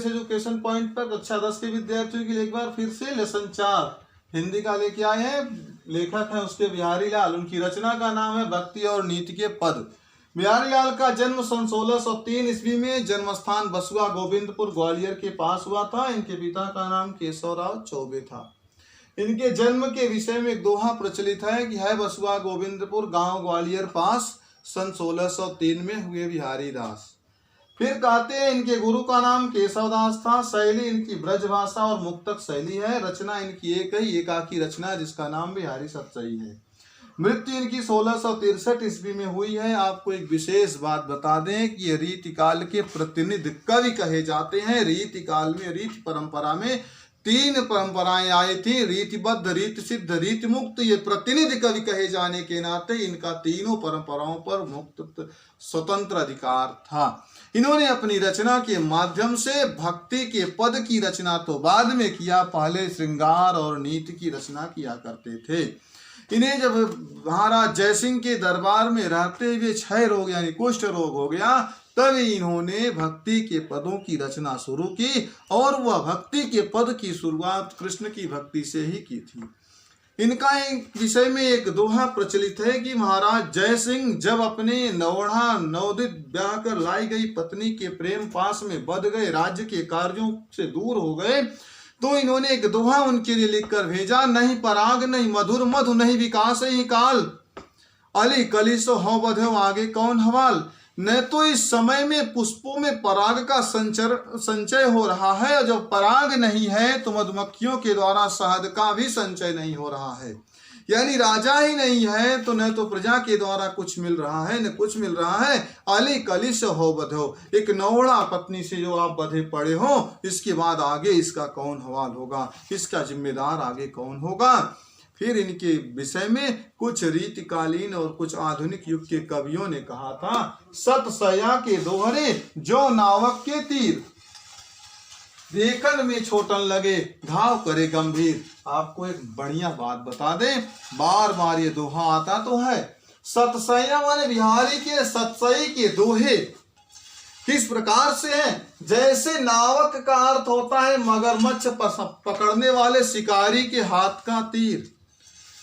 Previous education point पर कक्षा 10 के विद्यार्थियों के लिए एक बार फिर से लेसन 4 हिंदी का लेके आए हैं। लेखक है उसके बिहारी लाल, उनकी रचना का नाम है भक्ति और नीति के पद। बिहारी लाल का जन्म सन 1603 ईस्वी में, जन्म स्थान बसुआ गोविंदपुर ग्वालियर के पास हुआ था। इनके पिता का नाम केशवराव चौबे था। इनके जन्म के विषय में एक दोहा प्रचलित है कि है बसुआ गोविंदपुर गांव ग्वालियर पास, सन 1603 में हुए बिहारी दास। फिर कहते हैं इनके गुरु का नाम केशवदास था। शैली इनकी ब्रजभाषा और मुक्तक शैली है। रचना इनकी एक ही एकाकी रचना है जिसका नाम बिहारी सतसई है। मृत्यु इनकी 1663 ईस्वी में हुई है। आपको एक विशेष बात बता दें कि ये रीति काल के प्रतिनिधि कवि कहे जाते हैं। रीति काल में, रीति परंपरा में 3 परंपराएं आई थी, रीतिबद्ध, रीति सिद्ध, रीति मुक्त। ये प्रतिनिधि कवि कहे जाने के नाते इनका तीनों परंपराओं पर मुक्त स्वतंत्र अधिकार था। इन्होंने अपनी रचना के माध्यम से भक्ति के पद की रचना तो बाद में किया, पहले श्रृंगार और नीति की रचना किया करते थे। इन्हें जब महाराज जयसिंह के दरबार में रहते हुए क्षय रोग यानी कुष्ठ रोग हो गया, तब इन्होंने भक्ति के पदों की रचना शुरू की और वह भक्ति के पद की शुरुआत कृष्ण की भक्ति से ही की थी। इनका एक विषय में एक दोहा प्रचलित है कि महाराज जयसिंह जब अपने नवोढ़ा नवोदित ब्याह कर लाई गई पत्नी के प्रेम पास में बध गए, राज्य के कार्यों से दूर हो गए, तो इन्होंने एक दोहा उनके लिए लिखकर भेजा। नहीं पराग नहीं मधुर मधु नहीं विकास ही काल, अली कली सो हो बधो आगे कौन हवाल। न तो इस समय में पुष्पों में पराग का संचय हो रहा है, और जब पराग नहीं है तो मधुमक्खियों के द्वारा शहद का भी संचय नहीं हो रहा है। यानी राजा ही नहीं है तो न तो प्रजा के द्वारा कुछ मिल रहा है न कुछ मिल रहा है। अली कलिश हो बधो, एक नवोढ़ा पत्नी से जो आप बधे पड़े हो, इसके बाद आगे इसका कौन हवाल होगा, इसका जिम्मेदार आगे कौन होगा। फिर इनके विषय में कुछ रीतिकालीन और कुछ आधुनिक युग के कवियों ने कहा था, सतसया के दोहरे जो नावक के तीर, देखन में छोटन लगे घाव करे गंभीर। आपको एक बढ़िया बात बता दें, बार बार ये दोहा आता तो है। सतसैया माने बिहारी के सतसई के दोहे किस प्रकार से हैं? जैसे नावक का अर्थ होता है मगरमच्छ पकड़ने वाले शिकारी के हाथ का तीर।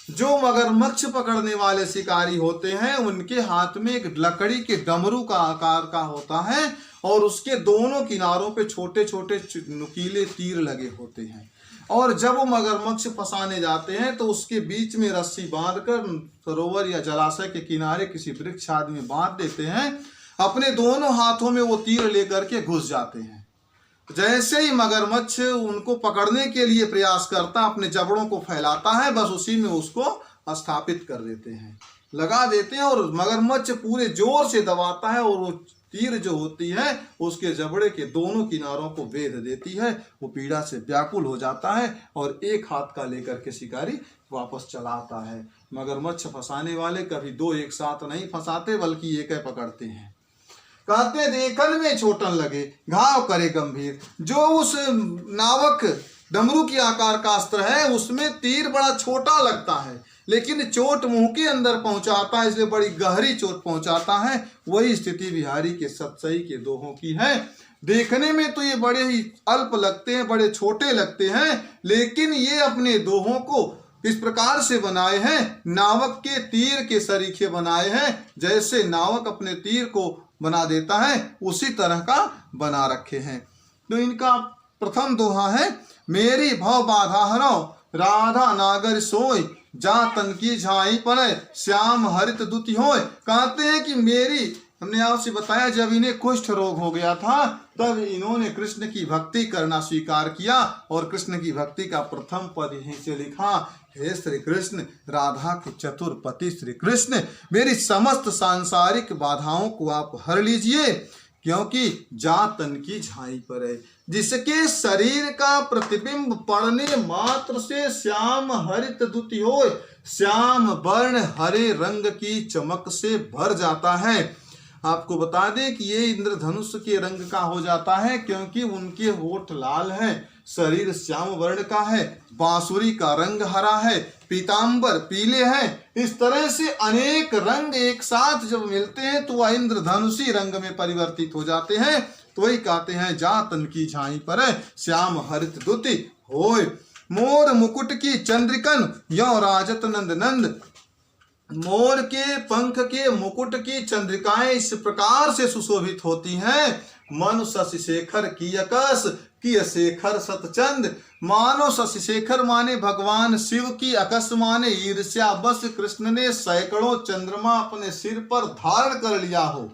जो मगरमच्छ पकड़ने वाले शिकारी होते हैं उनके हाथ में एक लकड़ी के डमरू का आकार का होता है और उसके दोनों किनारों पे छोटे छोटे नुकीले तीर लगे होते हैं। और जब वो मगरमच्छ फंसाने जाते हैं तो उसके बीच में रस्सी बांधकर सरोवर या जलाशय के किनारे किसी वृक्ष आदि में बांध देते हैं। अपने दोनों हाथों में वो तीर लेकर के घुस जाते हैं। जैसे ही मगरमच्छ उनको पकड़ने के लिए प्रयास करता, अपने जबड़ों को फैलाता है, बस उसी में उसको स्थापित कर देते हैं, लगा देते हैं और मगरमच्छ पूरे जोर से दबाता है और वो तीर जो होती है उसके जबड़े के दोनों किनारों को वेध देती है। वो पीड़ा से व्याकुल हो जाता है और एक हाथ का लेकर के शिकारी वापस चला आता है। मगरमच्छ फंसाने वाले कभी दो एक साथ नहीं फंसाते बल्कि एक पकड़ते हैं। कहते देखन में छोटन लगे घाव करे गंभीर। जो उस नावक डमरू की आकार का अस्त्र है उसमें तीर बड़ा छोटा लगता है लेकिन चोट मुंह के अंदर पहुंचाता है, इसलिए बड़ी गहरी चोट पहुंचाता है। वही स्थिति बिहारी के सतसई के दोहों की है। देखने में तो ये बड़े ही अल्प लगते हैं, बड़े छोटे लगते हैं, लेकिन ये अपने दोहों को इस प्रकार से बनाए हैं, नावक के तीर के सरीखे बनाए हैं। जैसे नावक अपने तीर को बना देता है उसी तरह का बना रखे हैं। तो इनका प्रथम दोहा है, मेरी भव बाधा हरो राधा नागर सोय, जा तन की झाई पड़े श्याम हरित दुति होय। कहते हैं कि मेरी, हमने आपसे बताया जब इन्हें कुष्ठ रोग हो गया था तब इन्होंने कृष्ण की भक्ति करना स्वीकार किया और कृष्ण की भक्ति का प्रथम पद यहीं से लिखा, हे श्री कृष्ण राधा के चतुरपति श्री कृष्ण, मेरी समस्त सांसारिक बाधाओं को आप हर लीजिए, क्योंकि जा तन की झाई पर है, जिसके शरीर का प्रतिबिंब पड़ने मात्र से श्याम हरित दुति होय, श्याम वर्ण हरे रंग की चमक से भर जाता है। आपको बता दें कि ये इंद्रधनुष के रंग का हो जाता है क्योंकि उनके होठ लाल हैं, शरीर श्याम वर्ण का है, बांसुरी का रंग हरा है, पीतांबर पीले हैं। इस तरह से अनेक रंग एक साथ जब मिलते हैं तो वह इंद्रधनुषी रंग में परिवर्तित हो जाते हैं। तो वही कहते हैं जा तन की झाई पर श्याम हरित दुति होय। मोर मुकुट की चंद्रिकन यो राजत नंद नंद। मोर के पंख के मुकुट की चंद्रिकाएं इस प्रकार से सुशोभित होती हैं। मनु शशि शेखर की अकस की शेखर सतचंद। मानो शशि शेखर माने भगवान शिव की, अकस माने ईर्ष्या बस कृष्ण ने सैकड़ों चंद्रमा अपने सिर पर धारण कर लिया हो।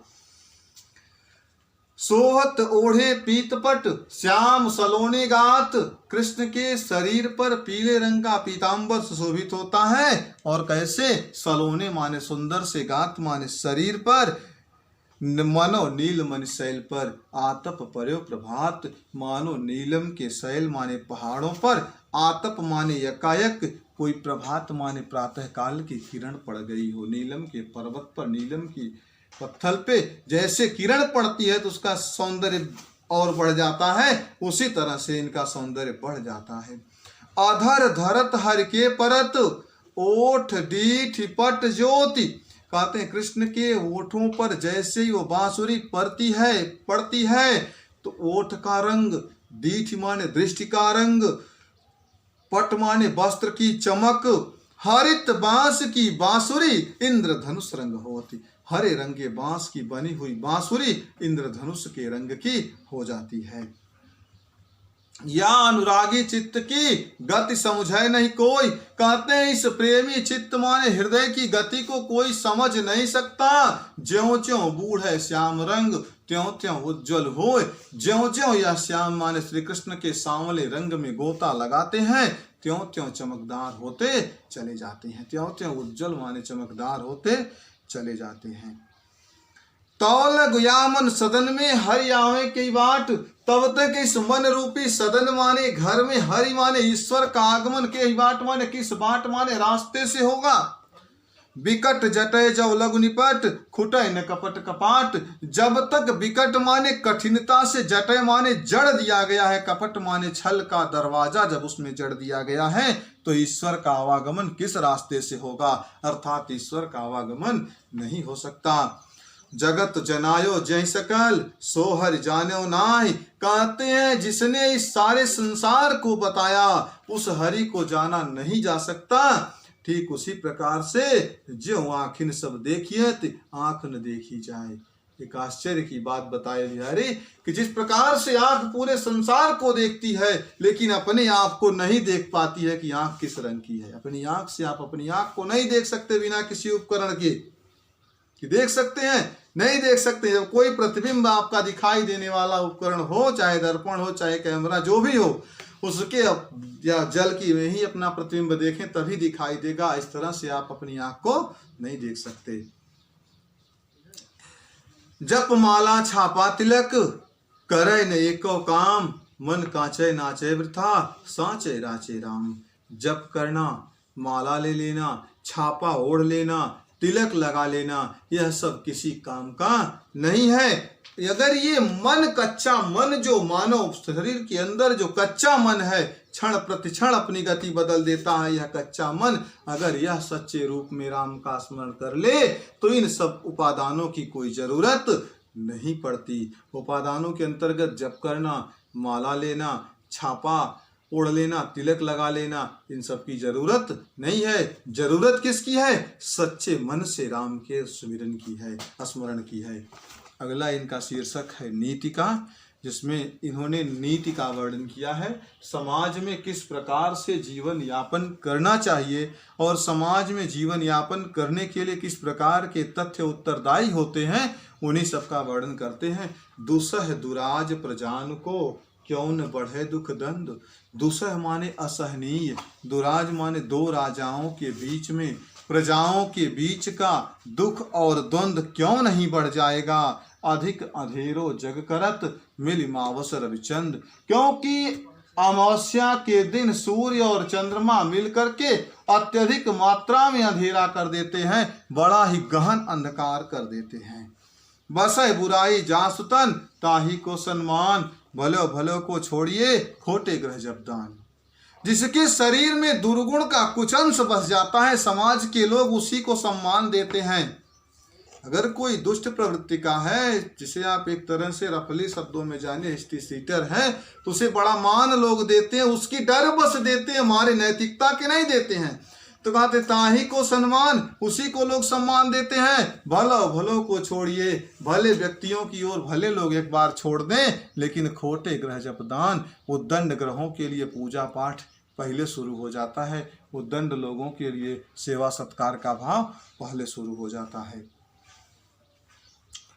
सोहत ओढ़े पीतपट श्याम सलोने गात। कृष्ण के शरीर पर पीले रंग का पीतांबर सुशोभित होता है। और कैसे? सलोने माने सुंदर से, गात माने शरीर पर, मनो नीलमणि शैल पर आतप पर्यो प्रभात। मानो नीलम के शैल माने पहाड़ों पर, आतप माने यकायक कोई प्रभात माने प्रातः काल की किरण पड़ गई हो। नीलम के पर्वत पर, नीलम की पत्थर पे जैसे किरण पड़ती है तो उसका सौंदर्य और बढ़ जाता है, उसी तरह से इनका सौंदर्य बढ़ जाता है। अधर धरत हर के परत ओठ डीठ पट ज्योति। कहते हैं कृष्ण के ओठों पर जैसे ही वो बांसुरी पड़ती है तो ओठ का रंग, डीठ माने दृष्टि का रंग, पट माने वस्त्र की चमक, हरित बांस की बांसुरी इंद्रधनुष रंग होती। हरे रंग के बांस की बनी हुई बांसुरी इंद्रधनुष के रंग की हो जाती है। या अनुरागी चित्त की गति समझे नहीं कोई। कहते हैं इस प्रेमी चित्त माने हृदय की गति को कोई समझ नहीं सकता। ज्यों ज्यों बूढ़ है श्याम रंग त्यों त्यों उज्जवल होए। ज्यों ज्यों यह श्याम माने श्री कृष्ण के सांवले रंग में गोता लगाते हैं त्यों त्यों चमकदार होते चले जाते हैं। त्यों त्यों उज्जवल माने चमकदार होते चले जाते हैं। तौल गुयामन सदन में हरि आवे की बाट। तब तक इस मन रूपी सदन माने घर में हरि माने ईश्वर का आगमन के बाट माने किस बाट माने रास्ते से होगा। विकट जटय जब लघु निपट खुटय न कपट कपाट। जब तक विकट माने कठिनता से, जटय माने जड़ दिया गया है, कपट माने छल का दरवाजा जब उसमें जड़ दिया गया है तो ईश्वर का आवागमन किस रास्ते से होगा, अर्थात ईश्वर का आवागमन नहीं हो सकता। जगत जनायो जय सकल सो हरि जान्यो नाहि। कहते हैं जिसने इस सारे संसार को बताया उस हरि को जाना नहीं जा सकता। ठीक उसी प्रकार से जो आँखिन सब देखिए आँख न देखी जाए। एक आश्चर्य की बात बताई बिहारी कि जिस प्रकार से आँख पूरे संसार को देखती है लेकिन अपने आप को नहीं देख पाती है कि आँख किस रंग की है। अपनी आँख से आप अपनी आँख को नहीं देख सकते बिना किसी उपकरण के, कि देख सकते हैं? नहीं देख सकते। जब कोई प्रतिबिंब आपका दिखाई देने वाला उपकरण हो, चाहे दर्पण हो, चाहे कैमरा, जो भी हो, उसके या जल की में ही अपना प्रतिबिंब देखें तभी दिखाई देगा। इस तरह से आप अपनी आंख को नहीं देख सकते। जप माला छापा तिलक करे न एको काम। मन कांचे नाचे वृथा सांचे राचे राम। जप करना, माला ले लेना, छापा ओढ़ लेना, तिलक लगा लेना, यह सब किसी काम का नहीं है। अगर ये मन कच्चा मन जो मानव शरीर के अंदर जो कच्चा मन है क्षण प्रतिक्षण अपनी गति बदल देता है, यह कच्चा मन अगर यह सच्चे रूप में राम का स्मरण कर ले तो इन सब उपादानों की कोई जरूरत नहीं पड़ती। उपादानों के अंतर्गत जप करना, माला लेना, छापा ओढ़ लेना, तिलक लगा लेना, इन सब की जरूरत नहीं है। जरूरत किसकी है? सच्चे मन से राम के सुमिरन की है, स्मरण की है। अगला इनका शीर्षक है नीति का, जिसमें इन्होंने नीति का वर्णन किया है। समाज में किस प्रकार से जीवन यापन करना चाहिए और समाज में जीवन यापन करने के लिए किस प्रकार के तथ्य उत्तरदायी होते हैं, उन्हीं सब का वर्णन करते हैं। दुसह दुराज प्रजान को क्यों न बढ़े दुख दंड। दुसह माने असहनीय, दुराज माने दो राजाओं के बीच में, प्रजाओं के बीच का दुख और द्वंद्व क्यों नहीं बढ़ जाएगा। अधिक अंधेरो जग करत मिल मावस रविचंद। क्योंकि अमावस्या के दिन सूर्य और चंद्रमा मिलकर के अत्यधिक मात्रा में अंधेरा कर देते हैं, बड़ा ही गहन अंधकार कर देते हैं। बसय बुराई जासुतन ताही को सम्मान। भलो भलो को छोड़िए खोटे ग्रह जबदान। जिसके शरीर में दुर्गुण का कुछ अंश बस जाता है, समाज के लोग उसी को सम्मान देते हैं। अगर कोई दुष्ट प्रवृत्ति का है, जिसे आप एक तरह से रफली शब्दों में जाने हिस्ट्री सीटर है, तो उसे बड़ा मान लोग देते हैं, उसकी डर बस देते हैं, हमारे नैतिकता के नहीं देते हैं। तो कहते ताही को सम्मान, उसी को लोग सम्मान देते हैं। भलो भलो को छोड़िए, भले व्यक्तियों की ओर भले लोग एक बार छोड़ दें, लेकिन खोटे ग्रह जपदान, उद्दंड ग्रहों के लिए पूजा पाठ पहले शुरू हो जाता है, उद्दंड लोगों के लिए सेवा सत्कार का भाव पहले शुरू हो जाता है।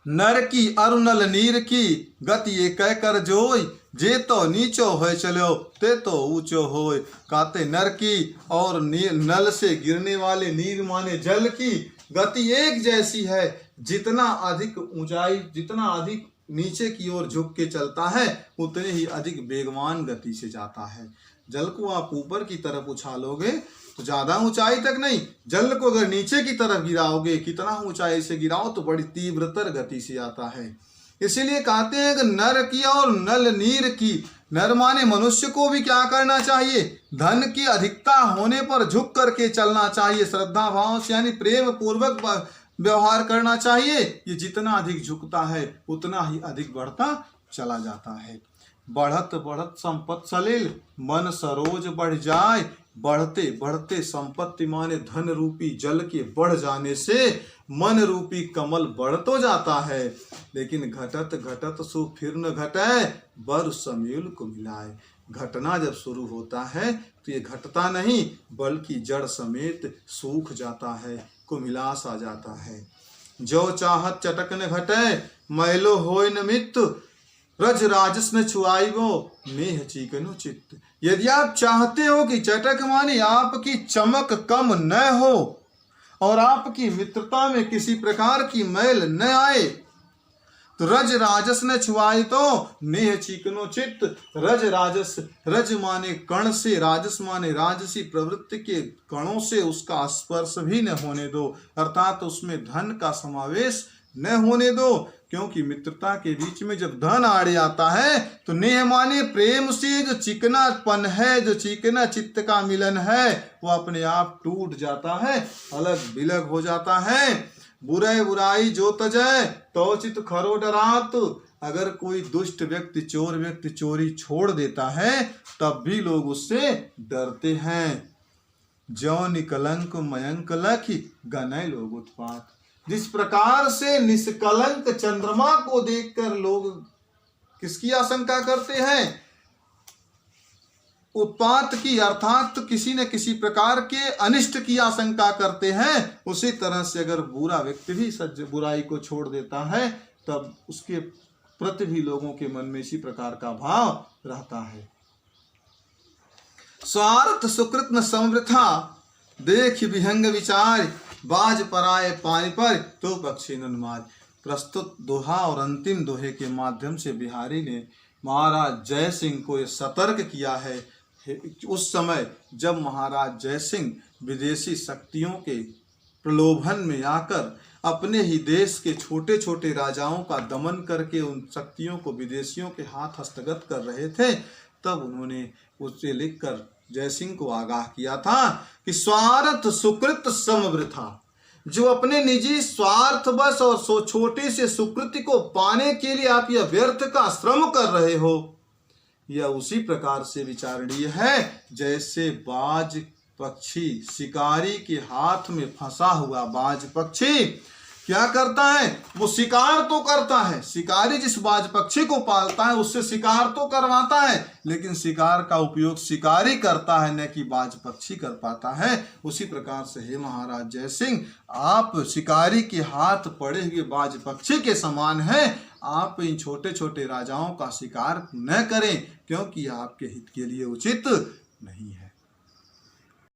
नर की अरुणल नीर की गति एक कर जोय, जे तो नीचो होय चलो ते तो ऊंचो होय। कहते नर की और नल से गिरने वाले नीर माने जल की गति एक जैसी है। जितना अधिक ऊंचाई, जितना अधिक नीचे की ओर झुक के चलता है, उतने ही अधिक वेगवान गति से जाता है। जल को आप ऊपर की तरफ उछालोगे तो ज्यादा ऊंचाई तक नहीं, जल को अगर नीचे की तरफ गिराओगे, कितना ऊंचाई से गिराओ तो बड़ी तीव्रतर गति से आता है। इसीलिए कहते हैं कि नर की और नल नीर की, नर माने मनुष्य को भी क्या करना चाहिए, धन की अधिकता होने पर झुक करके चलना चाहिए, श्रद्धा भाव से यानी प्रेम पूर्वक व्यवहार करना चाहिए। ये जितना अधिक झुकता है उतना ही अधिक बढ़ता चला जाता है। बढ़त बढ़त संपत्ति सलील, मन सरोज बढ़ जाए। बढ़ते बढ़ते संपत्ति माने धन रूपी जल के बढ़ जाने से मन रूपी कमल बढ़ तो जाता है, लेकिन घटत घटत सो फिर न घटे, बर समील को मिलाए। घटना जब शुरू होता है तो ये घटता नहीं, बल्कि जड़ समेत सूख जाता है, कुमिलास आ जाता है। जो चाहत चटक न घटे, मैलो होय न मित्त, रज राजस न छुआइबो, नेह चीकनु चित्त। यदि आप चाहते हो कि चटक माने आपकी चमक कम न हो और आपकी मित्रता में किसी प्रकार की मैल न आए, तो रज राजस न छुआई तो नेह चीकनो चित्त। रज राजस, रज माने कण से, राजस माने राजसी प्रवृत्ति के कणों से उसका स्पर्श भी न होने दो, अर्थात उसमें धन का समावेश न होने दो। क्योंकि मित्रता के बीच में जब धन आड़े आता है तो नेह माने प्रेम से जो चिकनापन है, जो चिकना चित्त का मिलन है, वो अपने आप टूट जाता है, अलग बिलग हो जाता है। बुरे बुराई जो तजय तो चित खरो डरात। अगर कोई दुष्ट व्यक्ति, चोर व्यक्ति चोरी छोड़ देता है तब भी लोग उससे डरते हैं। ज्यों निकलंक मयंक लखी, गनय लोग उत्पात। जिस प्रकार से निष्कलंक चंद्रमा को देखकर लोग किसकी आशंका करते हैं, उत्पात की, अर्थात तो किसी न किसी प्रकार के अनिष्ट की आशंका करते हैं, उसी तरह से अगर बुरा व्यक्ति भी सज्ज बुराई को छोड़ देता है तब उसके प्रति भी लोगों के मन में इसी प्रकार का भाव रहता है। स्वार्थ सुकृत न समृथा, देख विहंग विचार, बाज पराए पानी पर तो पक्षी नन्माज। प्रस्तुत दोहा और अंतिम दोहे के माध्यम से बिहारी ने महाराज जय सिंह को ये सतर्क किया है। उस समय जब महाराज जय सिंह विदेशी शक्तियों के प्रलोभन में आकर अपने ही देश के छोटे छोटे राजाओं का दमन करके उन शक्तियों को विदेशियों के हाथ हस्तगत कर रहे थे, तब उन्होंने उसे लिखकर जय सिंह को आगाह किया था कि स्वार्थ सुकृत समवृथा। जो अपने निजी स्वार्थ बस और सो छोटी से सुकृति को पाने के लिए आप यह व्यर्थ का श्रम कर रहे हो, यह उसी प्रकार से विचारणीय है जैसे बाज पक्षी, शिकारी के हाथ में फंसा हुआ बाज पक्षी क्या करता है, वो शिकार तो करता है। शिकारी जिस बाज पक्षी को पालता है उससे शिकार तो करवाता है, लेकिन शिकार का उपयोग शिकारी करता है, न कि बाज पक्षी कर पाता है। उसी प्रकार से हे महाराज जय सिंह, आप शिकारी के हाथ पड़े हुए बाज पक्षी के समान हैं। आप इन छोटे छोटे राजाओं का शिकार न करें, क्योंकि आपके हित के लिए उचित नहीं है।